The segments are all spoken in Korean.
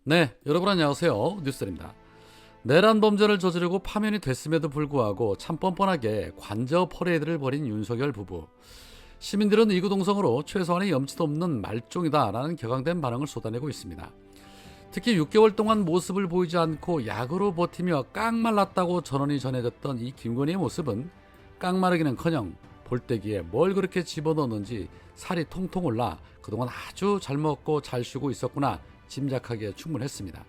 네, 여러분 안녕하세요. 뉴스입니다. 내란 범죄를 저지르고 파면이 됐음에도 불구하고 참 뻔뻔하게 관저 퍼레이드를 벌인 윤석열 부부. 시민들은 이구동성으로 최소한의 염치도 없는 말종이다라는 격앙된 반응을 쏟아내고 있습니다. 특히 6개월 동안 모습을 보이지 않고 약으로 버티며 깡말랐다고 전원이 전해졌던 이 김건희의 모습은 깡마르기는커녕 볼때기에 뭘 그렇게 집어넣었는지 살이 통통 올라 그동안 아주 잘 먹고 잘 쉬고 있었구나 짐작하기에 충분했습니다.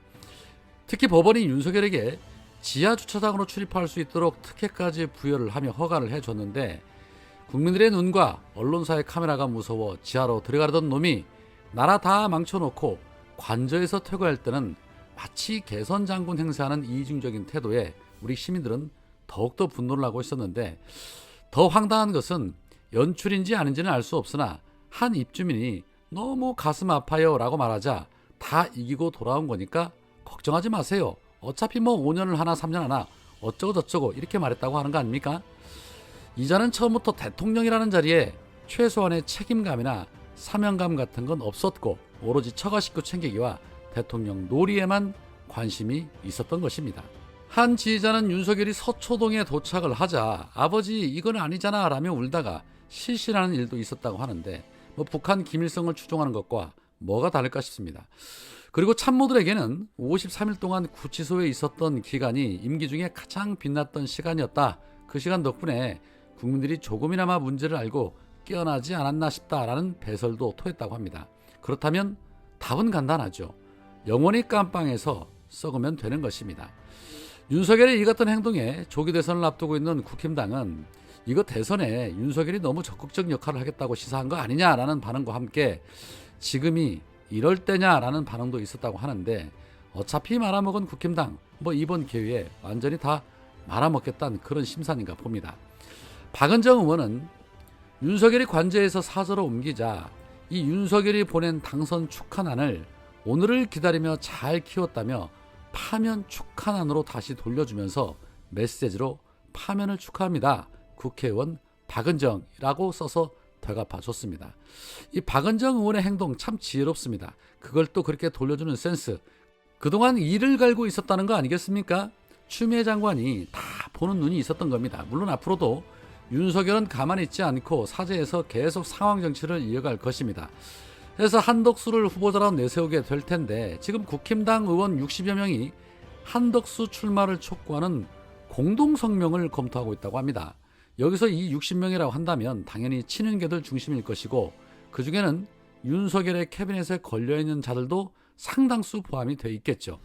특히 법원이 윤석열에게 지하주차장으로 출입할 수 있도록 특혜까지 부여를 하며 허가를 해줬는데 국민들의 눈과 언론사의 카메라가 무서워 지하로 들어가려던 놈이 나라 다 망쳐놓고 관저에서 퇴거할 때는 마치 개선장군 행세하는 이중적인 태도에 우리 시민들은 더욱더 분노를 하고 있었는데, 더 황당한 것은 연출인지 아닌지는 알 수 없으나 한 입주민이 너무 가슴 아파요 라고 말하자 다 이기고 돌아온 거니까 걱정하지 마세요, 어차피 뭐 5년을 하나 3년 하나 어쩌고 저쩌고 이렇게 말했다고 하는 거 아닙니까? 이자는 처음부터 대통령이라는 자리에 최소한의 책임감이나 사명감 같은 건 없었고 오로지 처가 식구 챙기기와 대통령 놀이에만 관심이 있었던 것입니다. 한 지휘자는 윤석열이 서초동에 도착을 하자 아버지 이건 아니잖아 라며 울다가 실신하는 일도 있었다고 하는데, 북한 김일성을 추종하는 것과 뭐가 다를까 싶습니다. 그리고 참모들에게는 53일 동안 구치소에 있었던 기간이 임기 중에 가장 빛났던 시간이었다. 그 시간 덕분에 국민들이 조금이나마 문제를 알고 깨어나지 않았나 싶다라는 배설도 토했다고 합니다. 그렇다면 답은 간단하죠. 영원히 깜빵에서 썩으면 되는 것입니다. 윤석열의 이 같은 행동에 조기 대선을 앞두고 있는 국힘당은 이거 대선에 윤석열이 너무 적극적 역할을 하겠다고 시사한 거 아니냐라는 반응과 함께 지금이 이럴 때냐라는 반응도 있었다고 하는데, 어차피 말아먹은 국힘당 이번 기회에 완전히 다 말아먹겠다는 그런 심산인가 봅니다. 박은정 의원은 윤석열이 관저에서 사저로 옮기자 이 윤석열이 보낸 당선 축하난을 오늘을 기다리며 잘 키웠다며 파면 축하난으로 다시 돌려주면서 메시지로 파면을 축하합니다, 국회의원 박은정이라고 써서 되갚아줬습니다. 이 박은정 의원의 행동 참 지혜롭습니다. 그걸 또 그렇게 돌려주는 센스, 그동안 이를 갈고 있었다는 거 아니겠습니까? 추미애 장관이 다 보는 눈이 있었던 겁니다. 물론 앞으로도 윤석열은 가만히 있지 않고 사제에서 계속 상황 정치를 이어갈 것입니다. 그래서 한덕수를 후보자로 내세우게 될 텐데, 지금 국힘당 의원 60여 명이 한덕수 출마를 촉구하는 공동성명을 검토하고 있다고 합니다. 여기서 이 60명이라고 한다면 당연히 친윤계들 중심일 것이고, 그 중에는 윤석열의 캐비넷에 걸려있는 자들도 상당수 포함이 돼 있겠죠.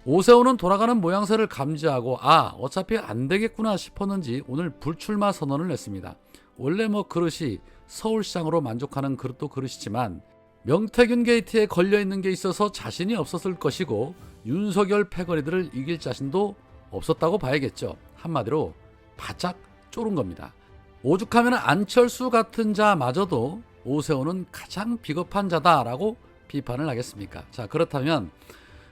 오세훈은 돌아가는 모양새를 감지하고 어차피 안 되겠구나 싶었는지 오늘 불출마 선언을 냈습니다. 원래 그릇이 서울시장으로 만족하는 그릇도 그릇이지만 명태균 게이트에 걸려있는 게 있어서 자신이 없었을 것이고 윤석열 패거리들을 이길 자신도 없었다고 봐야겠죠. 한마디로 바짝 쫄은 겁니다. 오죽하면 안철수 같은 자마저도 오세훈은 가장 비겁한 자다라고 비판을 하겠습니까? 자, 그렇다면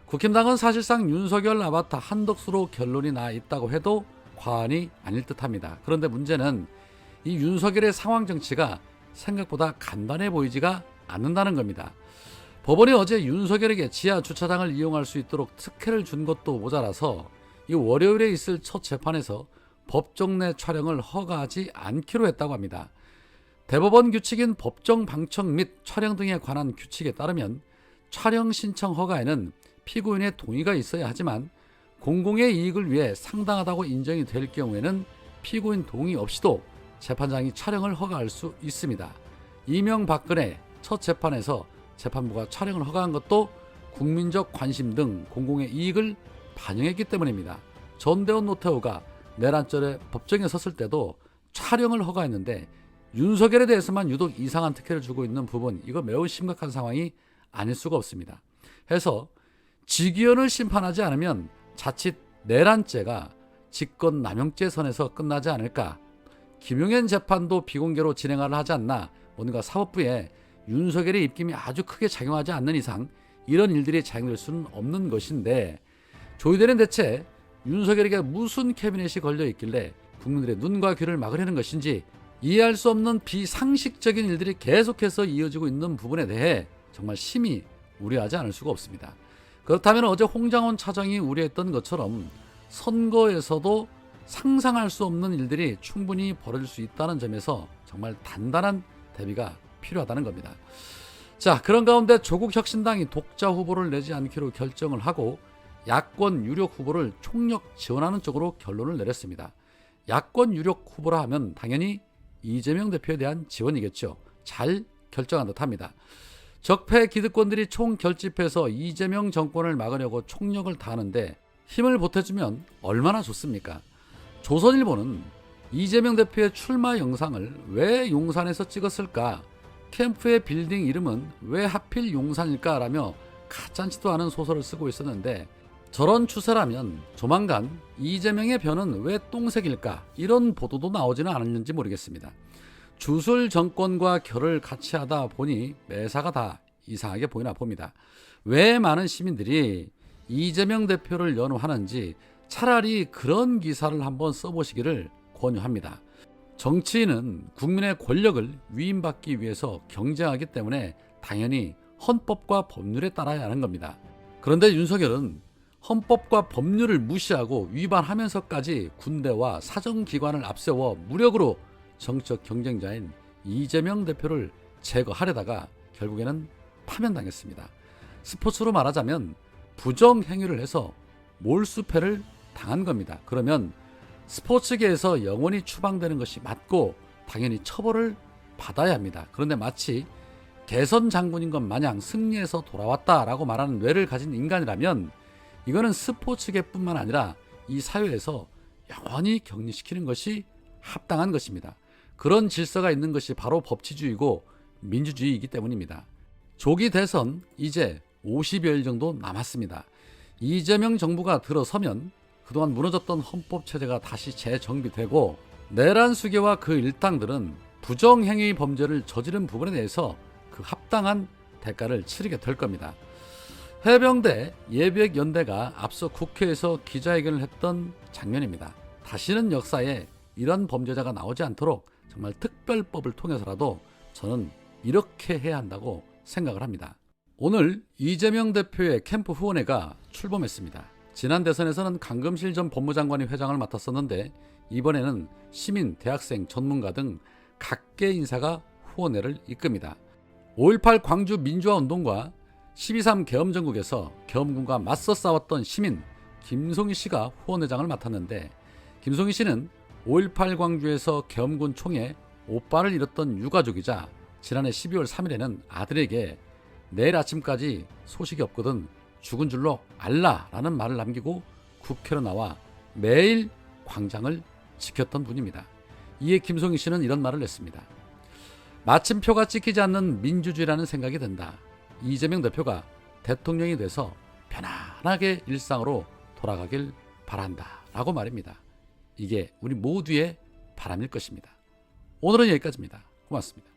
국힘당은 사실상 윤석열 아바타 한덕수로 결론이 나 있다고 해도 과언이 아닐 듯합니다. 그런데 문제는 이 윤석열의 상황 정치가 생각보다 간단해 보이지가 않는다는 겁니다. 법원이 어제 윤석열에게 지하 주차장을 이용할 수 있도록 특혜를 준 것도 모자라서 이 월요일에 있을 첫 재판에서 법정 내 촬영을 허가하지 않기로 했다고 합니다. 대법원 규칙인 법정 방청 및 촬영 등에 관한 규칙에 따르면 촬영 신청 허가에는 피고인의 동의가 있어야 하지만 공공의 이익을 위해 상당하다고 인정이 될 경우에는 피고인 동의 없이도 재판장이 촬영을 허가할 수 있습니다. 이명박근혜 첫 재판에서 재판부가 촬영을 허가한 것도 국민적 관심 등 공공의 이익을 반영했기 때문입니다. 전대원 노태우가 내란절에 법정에 섰을 때도 촬영을 허가했는데 윤석열에 대해서만 유독 이상한 특혜를 주고 있는 부분, 이거 매우 심각한 상황이 아닐 수가 없습니다. 해서 직위원을 심판하지 않으면 자칫 내란죄가 직권남용죄 선에서 끝나지 않을까. 김용현 재판도 비공개로 진행을 하지 않나. 뭔가 사법부에 윤석열의 입김이 아주 크게 작용하지 않는 이상 이런 일들이 작용될 수는 없는 것인데, 조희대는 대체 윤석열에게 무슨 캐비넷이 걸려 있길래 국민들의 눈과 귀를 막으려는 것인지 이해할 수 없는 비상식적인 일들이 계속해서 이어지고 있는 부분에 대해 정말 심히 우려하지 않을 수가 없습니다. 그렇다면 어제 홍장원 차장이 우려했던 것처럼 선거에서도 상상할 수 없는 일들이 충분히 벌어질 수 있다는 점에서 정말 단단한 대비가 필요하다는 겁니다. 자, 그런 가운데 조국 혁신당이 독자 후보를 내지 않기로 결정을 하고 야권 유력 후보를 총력 지원하는 쪽으로 결론을 내렸습니다. 야권 유력 후보라 하면 당연히 이재명 대표에 대한 지원이겠죠. 잘 결정한 듯합니다. 적폐 기득권들이 총결집해서 이재명 정권을 막으려고 총력을 다하는데 힘을 보태주면 얼마나 좋습니까? 조선일보는 이재명 대표의 출마 영상을 왜 용산에서 찍었을까? 캠프의 빌딩 이름은 왜 하필 용산일까? 라며 가짠치도 않은 소설을 쓰고 있었는데 저런 추세라면 조만간 이재명의 변은 왜 똥색일까? 이런 보도도 나오지는 않았는지 모르겠습니다. 주술 정권과 결을 같이 하다 보니 매사가 다 이상하게 보이나 봅니다. 왜 많은 시민들이 이재명 대표를 연호하는지 차라리 그런 기사를 한번 써보시기를 권유합니다. 정치인은 국민의 권력을 위임받기 위해서 경쟁하기 때문에 당연히 헌법과 법률에 따라야 하는 겁니다. 그런데 윤석열은 헌법과 법률을 무시하고 위반하면서까지 군대와 사정기관을 앞세워 무력으로 정치적 경쟁자인 이재명 대표를 제거하려다가 결국에는 파면당했습니다. 스포츠로 말하자면 부정행위를 해서 몰수패를 당한 겁니다. 그러면 스포츠계에서 영원히 추방되는 것이 맞고 당연히 처벌을 받아야 합니다. 그런데 마치 개선 장군인 것 마냥 승리해서 돌아왔다라고 말하는 뇌를 가진 인간이라면 이거는 스포츠계뿐만 아니라 이 사회에서 영원히 격리시키는 것이 합당한 것입니다. 그런 질서가 있는 것이 바로 법치주의고 민주주의이기 때문입니다. 조기 대선 이제 50여일 정도 남았습니다. 이재명 정부가 들어서면 그동안 무너졌던 헌법체제가 다시 재정비되고 내란 수계와 그 일당들은 부정행위 범죄를 저지른 부분에 대해서 그 합당한 대가를 치르게 될 겁니다. 해병대 예비역연대가 앞서 국회에서 기자회견을 했던 장면입니다. 다시는 역사에 이런 범죄자가 나오지 않도록 정말 특별법을 통해서라도 저는 이렇게 해야 한다고 생각을 합니다. 오늘 이재명 대표의 캠프 후원회가 출범했습니다. 지난 대선에서는 강금실 전 법무장관이 회장을 맡았었는데 이번에는 시민, 대학생, 전문가 등 각계 인사가 후원회를 이끕니다. 5.18 광주 민주화운동과 12.3 계엄전국에서 계엄군과 맞서 싸웠던 시민 김송희 씨가 후원회장을 맡았는데 김송희 씨는 5.18 광주에서 계엄군 총에 오빠를 잃었던 유가족이자 지난해 12월 3일에는 아들에게 내일 아침까지 소식이 없거든 죽은 줄로 알라라는 말을 남기고 국회로 나와 매일 광장을 지켰던 분입니다. 이에 김송희 씨는 이런 말을 냈습니다. 마침표가 찍히지 않는 민주주의라는 생각이 든다. 이재명 대표가 대통령이 돼서 편안하게 일상으로 돌아가길 바란다 라고 말입니다. 이게 우리 모두의 바람일 것입니다. 오늘은 여기까지입니다. 고맙습니다.